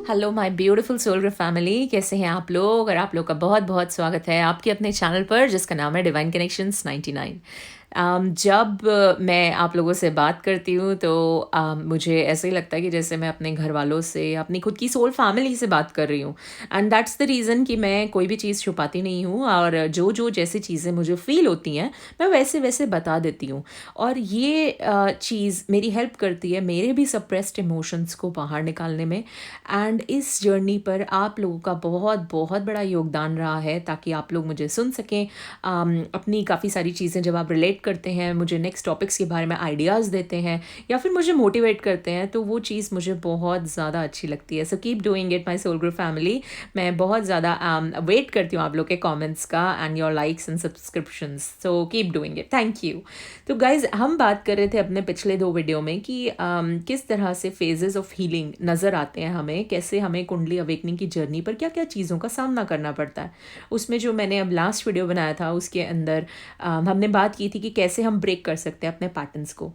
Hello my beautiful solar family, कैसे हैं आप लोग। और आप लोग का बहुत बहुत स्वागत है आपके अपने चैनल पर जिसका नाम है डिवाइन कनेक्शंस 99। जब मैं आप लोगों से बात करती हूँ तो मुझे ऐसे ही लगता है कि जैसे मैं अपने घर वालों से, अपनी खुद की सोल फैमिली से बात कर रही हूँ। एंड दैट्स द रीज़न कि मैं कोई भी चीज़ छुपाती नहीं हूँ, और जो जो जैसी चीज़ें मुझे फ़ील होती हैं मैं वैसे वैसे बता देती हूँ। और ये चीज़ मेरी हेल्प करती है मेरे भी सप्रेस्ड इमोशंस को बाहर निकालने में। एंड इस जर्नी पर आप लोगों का बहुत बहुत बड़ा योगदान रहा है, ताकि आप लोग मुझे सुन सकें। अपनी काफ़ी सारी चीज़ें जब आप रिलेट करते हैं, मुझे नेक्स्ट टॉपिक्स के बारे में आइडियाज़ देते हैं या फिर मुझे मोटिवेट करते हैं, तो वो चीज़ मुझे बहुत ज़्यादा अच्छी लगती है। So keep doing it my soul group family. मैं बहुत ज़्यादा वेट करती हूँ आप लोग के कॉमेंट्स का and your likes and subscriptions. So keep doing it, thank you. तो गाइज, हम बात कर रहे थे अपने पिछले 2 वीडियो में कि किस तरह से फेजेस ऑफ हीलिंग नज़र आते हैं हमें, कैसे हमें कुंडली अवेकनिंग की जर्नी पर क्या क्या चीज़ों का सामना करना पड़ता है। उसमें जो मैंने अब लास्ट वीडियो बनाया था उसके अंदर हमने बात की थी कि कैसे हम ब्रेक कर सकते हैं अपने पैटर्न्स को।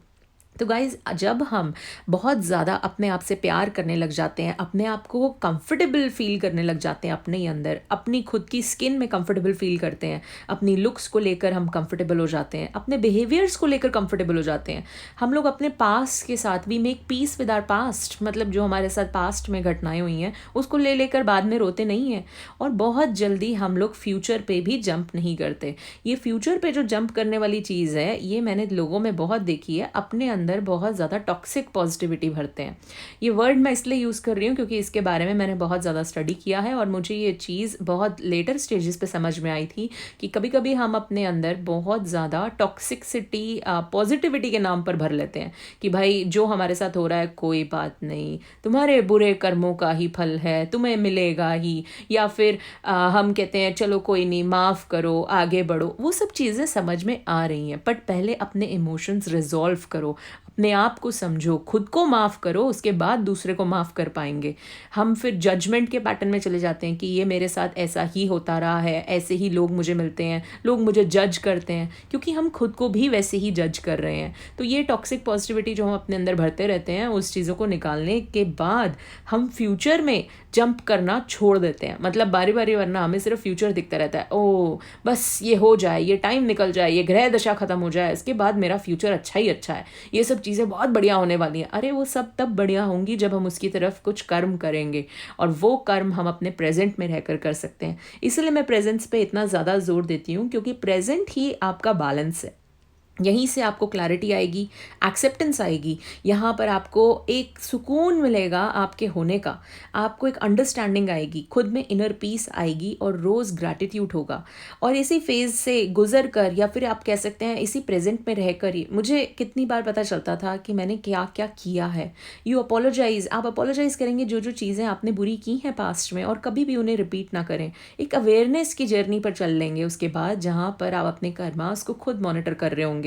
तो गाइज़, जब हम बहुत ज़्यादा अपने आप से प्यार करने लग जाते हैं, अपने आप को कंफर्टेबल फील करने लग जाते हैं, अपने ही अंदर अपनी खुद की स्किन में कंफर्टेबल फील करते हैं, अपनी लुक्स को लेकर हम कंफर्टेबल हो जाते हैं, अपने बिहेवियर्स को लेकर कंफर्टेबल हो जाते हैं। हम लोग अपने पास्ट के साथ we make peace with our past, मतलब जो हमारे साथ पास्ट में घटनाएं हुई हैं उसको ले लेकर बाद में रोते नहीं हैं। और बहुत जल्दी हम लोग फ्यूचर पे भी जंप नहीं करते। ये फ्यूचर पे जो जंप करने वाली चीज़ है, ये मैंने लोगों में बहुत देखी है, अपने अंदर बहुत ज़्यादा टॉक्सिक पॉजिटिविटी भरते हैं। ये वर्ड मैं इसलिए यूज़ कर रही हूँ क्योंकि इसके बारे में मैंने बहुत ज़्यादा स्टडी किया है, और मुझे ये चीज़ बहुत लेटर स्टेजेस पे समझ में आई थी कि कभी कभी हम अपने अंदर बहुत ज़्यादा टॉक्सिसिटी पॉजिटिविटी के नाम पर भर लेते हैं कि भाई जो हमारे साथ हो रहा है कोई बात नहीं, तुम्हारे बुरे कर्मों का ही फल है, तुम्हें मिलेगा ही। या फिर हम कहते हैं चलो कोई नहीं, माफ़ करो, आगे बढ़ो। वो सब चीज़ें समझ में आ रही हैं, बट पहले अपने इमोशंस रिजॉल्व करो, अपने आप को समझो, खुद को माफ़ करो, उसके बाद दूसरे को माफ़ कर पाएंगे। हम फिर जजमेंट के पैटर्न में चले जाते हैं कि ये मेरे साथ ऐसा ही होता रहा है, ऐसे ही लोग मुझे मिलते हैं, लोग मुझे जज करते हैं, क्योंकि हम खुद को भी वैसे ही जज कर रहे हैं। तो ये टॉक्सिक पॉजिटिविटी जो हम अपने अंदर भरते रहते हैं, उस चीज़ों को निकालने के बाद हम फ्यूचर में जंप करना छोड़ देते हैं। मतलब बारी बारी, वरना हमें सिर्फ फ्यूचर दिखता रहता है। ओ बस ये हो जाए, ये टाइम निकल जाए, ये ग्रह दशा खत्म हो जाए, इसके बाद मेरा फ्यूचर अच्छा ही अच्छा है, ये सब चीज़ें बहुत बढ़िया होने वाली हैं। अरे वो सब तब बढ़िया होंगी जब हम उसकी तरफ कुछ कर्म करेंगे, और वो कर्म हम अपने प्रेजेंट में रहकर कर सकते हैं। इसलिए मैं प्रेजेंस पे इतना ज़्यादा जोर देती हूँ, क्योंकि प्रेजेंट ही आपका बैलेंस है। यहीं से आपको क्लैरिटी आएगी, एक्सेप्टेंस आएगी, यहाँ पर आपको एक सुकून मिलेगा आपके होने का, आपको एक अंडरस्टैंडिंग आएगी, खुद में इनर पीस आएगी, और रोज़ ग्रैटिट्यूड होगा। और इसी फेज़ से गुजर कर, या फिर आप कह सकते हैं इसी प्रेजेंट में रहकर ही, मुझे कितनी बार पता चलता था कि मैंने क्या क्या किया है। यू अपोलोजाइज़, आप अपोलोजाइज़ करेंगे जो जो चीज़ें आपने बुरी की हैं पास्ट में, और कभी भी उन्हें रिपीट ना करें। एक अवेयरनेस की जर्नी पर चल लेंगे उसके बाद, जहाँ पर आप अपने कर्मास को खुद मॉनिटर कर रहे होंगे।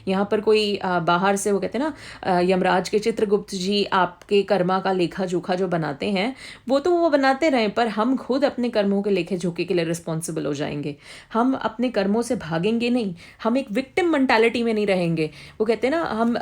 यहाँ पर कोई बाहर से, वो कहते हैं ना, यमराज के चित्रगुप्त जी आपके कर्मा का लेखा जोखा जो बनाते हैं, वो तो वो बनाते रहें, पर हम खुद अपने कर्मों के लेखे जोखे के लिए रिस्पॉन्सिबल हो जाएंगे। हम अपने कर्मों से भागेंगे नहीं, हम एक विक्टिम मेंटालिटी में नहीं रहेंगे। वो कहते हैं ना, हम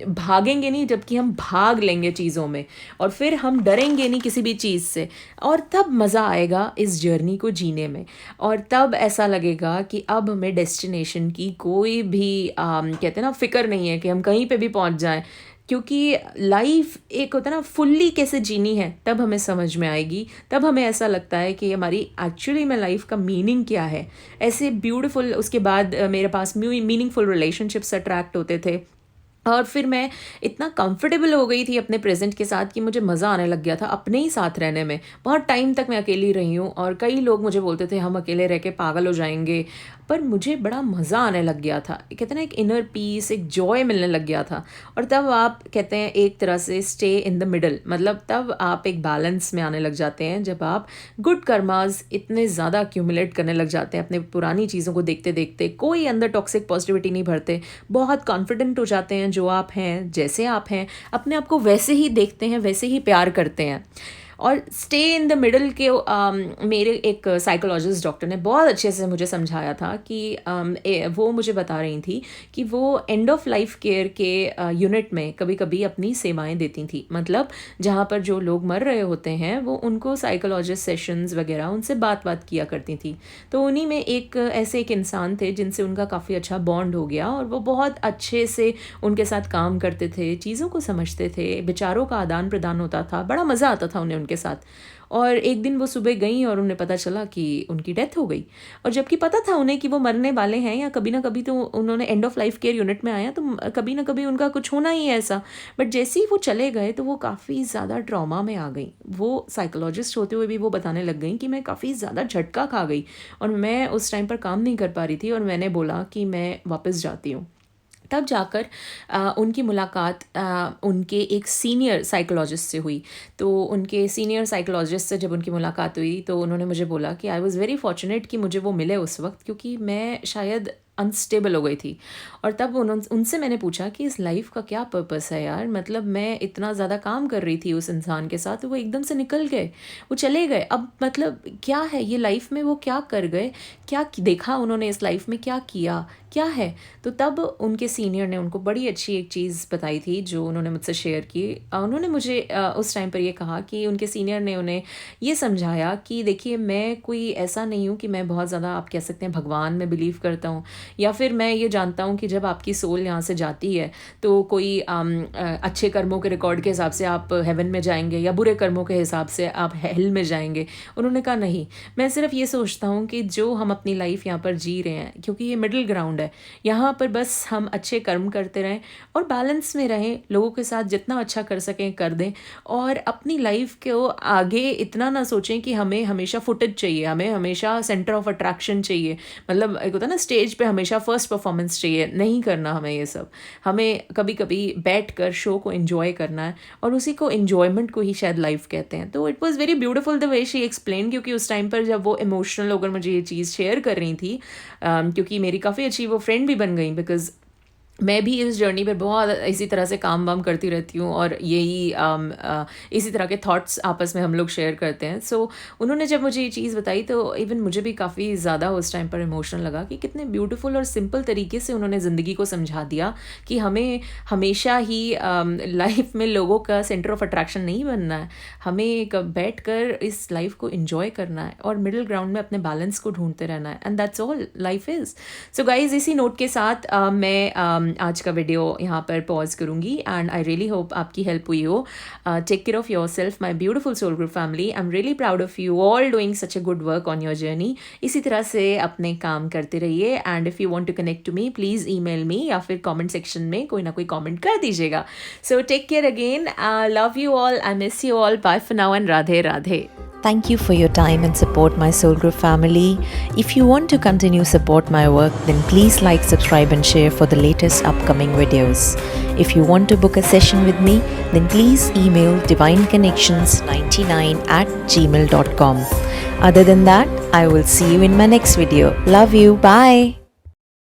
भागेंगे नहीं, जबकि हम भाग लेंगे चीज़ों में, और फिर हम डरेंगे नहीं किसी भी चीज़ से। और तब मज़ा आएगा इस जर्नी को जीने में, और तब ऐसा लगेगा कि अब हमें डेस्टिनेशन की कोई भी कहते हैं ना फिक्र नहीं है कि हम कहीं पे भी पहुंच जाएं। क्योंकि लाइफ एक होता है ना, फुल्ली कैसे जीनी है, तब हमें समझ में आएगी। तब हमें ऐसा लगता है कि हमारी एक्चुअली में लाइफ का मीनिंग क्या है। ऐसे ब्यूटीफुल, उसके बाद मेरे पास मीनिंगफुल रिलेशनशिप्स अट्रैक्ट होते थे, और फिर मैं इतना कंफर्टेबल हो गई थी अपने प्रेजेंट के साथ कि मुझे मज़ा आने लग गया था अपने ही साथ रहने में। बहुत टाइम तक मैं अकेली रही हूँ, और कई लोग मुझे बोलते थे हम अकेले रह के पागल हो जाएंगे, पर मुझे बड़ा मज़ा आने लग गया था। कहते हैं ना, एक इनर पीस, एक जॉय मिलने लग गया था। और तब आप कहते हैं एक तरह से स्टे इन द मिडल, मतलब तब आप एक बैलेंस में आने लग जाते हैं, जब आप गुड कर्मास इतने ज़्यादा अक्यूमुलेट करने लग जाते हैं अपने पुरानी चीज़ों को देखते देखते, कोई अंदर टॉक्सिक पॉजिटिविटी नहीं भरते, बहुत कॉन्फिडेंट हो जाते हैं जो आप हैं, जैसे आप हैं, अपने आप को वैसे ही देखते हैं, वैसे ही प्यार करते हैं। और स्टे इन द मिडल के मेरे एक साइकोलॉजिस्ट डॉक्टर ने बहुत अच्छे से मुझे समझाया था कि वो मुझे बता रही थी कि वो एंड ऑफ लाइफ केयर के यूनिट में कभी कभी अपनी सेवाएं देती थी। मतलब जहाँ पर जो लोग मर रहे होते हैं वो उनको साइकोलॉजिस्ट सेशंस वगैरह उनसे बात किया करती थी। तो उन्हीं में ऐसे एक इंसान थे जिनसे उनका काफ़ी अच्छा बॉन्ड हो गया और वो बहुत अच्छे से उनके साथ काम करते थे, चीज़ों को समझते थे, विचारों का आदान प्रदान होता था, बड़ा मज़ा आता था उन्हें उनके साथ। और एक दिन वो सुबह गई और उन्हें पता चला कि उनकी डेथ हो गई। और जबकि पता था उन्हें कि वो मरने वाले हैं या कभी ना कभी तो उन्होंने end of life care unit में आया तो कभी ना कभी उनका कुछ होना ही है ऐसा। बट जैसे ही वो चले गए तो वो काफ़ी ज़्यादा ट्रॉमा में आ गई। वो साइकोलॉजिस्ट होते हुए भी वो बताने लग गई कि मैं काफ़ी ज़्यादा झटका खा गई और मैं उस टाइम पर काम नहीं कर पा रही थी और मैंने बोला कि मैं वापस जाती हूँ। तब जाकर उनकी मुलाकात उनके एक सीनियर साइकोलॉजिस्ट से हुई। तो उनके सीनियर साइकोलॉजिस्ट से जब उनकी मुलाकात हुई तो उन्होंने मुझे बोला कि आई वाज़ वेरी फॉर्चुनेट कि मुझे वो मिले उस वक्त, क्योंकि मैं शायद अनस्टेबल हो गई थी। और तब उनसे मैंने पूछा कि इस लाइफ का क्या पर्पस है यार। मतलब मैं इतना ज़्यादा काम कर रही थी उस इंसान के साथ, वो एकदम से निकल गए, वो चले गए। अब मतलब क्या है ये लाइफ में, वो क्या कर गए, क्या देखा उन्होंने इस लाइफ में, क्या किया, क्या है। तो तब उनके सीनियर ने उनको बड़ी अच्छी एक चीज़ बताई थी जो उन्होंने मुझसे शेयर की। उन्होंने मुझे उस टाइम पर ये कहा कि उनके सीनियर ने उन्हें ये समझाया कि देखिए मैं कोई ऐसा नहीं हूँ कि मैं बहुत ज़्यादा, आप कह सकते हैं, भगवान में बिलीव करता हूँ, या फिर मैं ये जानता हूँ कि जब आपकी सोल यहाँ से जाती है तो कोई अच्छे कर्मों के रिकॉर्ड के हिसाब से आप हेवन में जाएंगे या बुरे कर्मों के हिसाब से आप हेल में जाएंगे। उन्होंने कहा नहीं, मैं सिर्फ ये सोचता हूँ कि जो हम अपनी लाइफ यहाँ पर जी रहे हैं, क्योंकि ये मिडिल ग्राउंड है, यहाँ पर बस हम अच्छे कर्म करते रहें और बैलेंस में रहें, लोगों के साथ जितना अच्छा कर सकें कर दें और अपनी लाइफ को आगे इतना ना सोचें कि हमें हमेशा फुटेज चाहिए, हमें हमेशा सेंटर ऑफ अट्रैक्शन चाहिए। मतलब एक होता है ना स्टेज पे हमेशा फर्स्ट परफॉर्मेंस चाहिए, नहीं करना हमें ये सब। हमें कभी कभी बैठ कर शो को एंजॉय करना है और उसी को एंजॉयमेंट को ही शायद लाइफ कहते हैं। तो it was very beautiful the way she explain, क्योंकि उस टाइम पर जब वो इमोशनल होकर मुझे ये चीज़ शेयर कर रही थी, क्योंकि मेरी काफ़ी अच्छी वो फ्रेंड भी बन गई, बिकॉज मैं भी इस जर्नी पे बहुत इसी तरह से काम वाम करती रहती हूँ और यही इसी तरह के थॉट्स आपस में हम लोग शेयर करते हैं। सो उन्होंने जब मुझे ये चीज़ बताई तो इवन मुझे भी काफ़ी ज़्यादा उस टाइम पर इमोशनल लगा कि कितने ब्यूटीफुल और सिंपल तरीके से उन्होंने ज़िंदगी को समझा दिया कि हमें हमेशा ही लाइफ में लोगों का सेंटर ऑफ अट्रैक्शन नहीं बनना है, हमें बैठ कर इस लाइफ को इन्जॉय करना है और मिडिल ग्राउंड में अपने बैलेंस को ढूंढते रहना है, and that's all life is. So guys, इसी नोट के साथ मैं आज का वीडियो यहाँ पर पॉज करूँगी एंड आई रियली होप आपकी हेल्प हुई हो। Take care of yourself my beautiful soul group family. I am really proud of you all doing such a good work on your journey. इसी तरह से अपने काम करते रहिए and if you want to connect to me please email me या फिर comment section में कोई ना कोई कमेंट कर दीजिएगा। So take care again, love you all, I miss you all, bye for now and Radhe Radhe. Thank you for your time and support my Soul Group family. If you want to continue support my work, then please like, subscribe and share for the latest upcoming videos. If you want to book a session with me, then please email divineconnections99@gmail.com. Other than that, I will see you in my next video. Love you. Bye.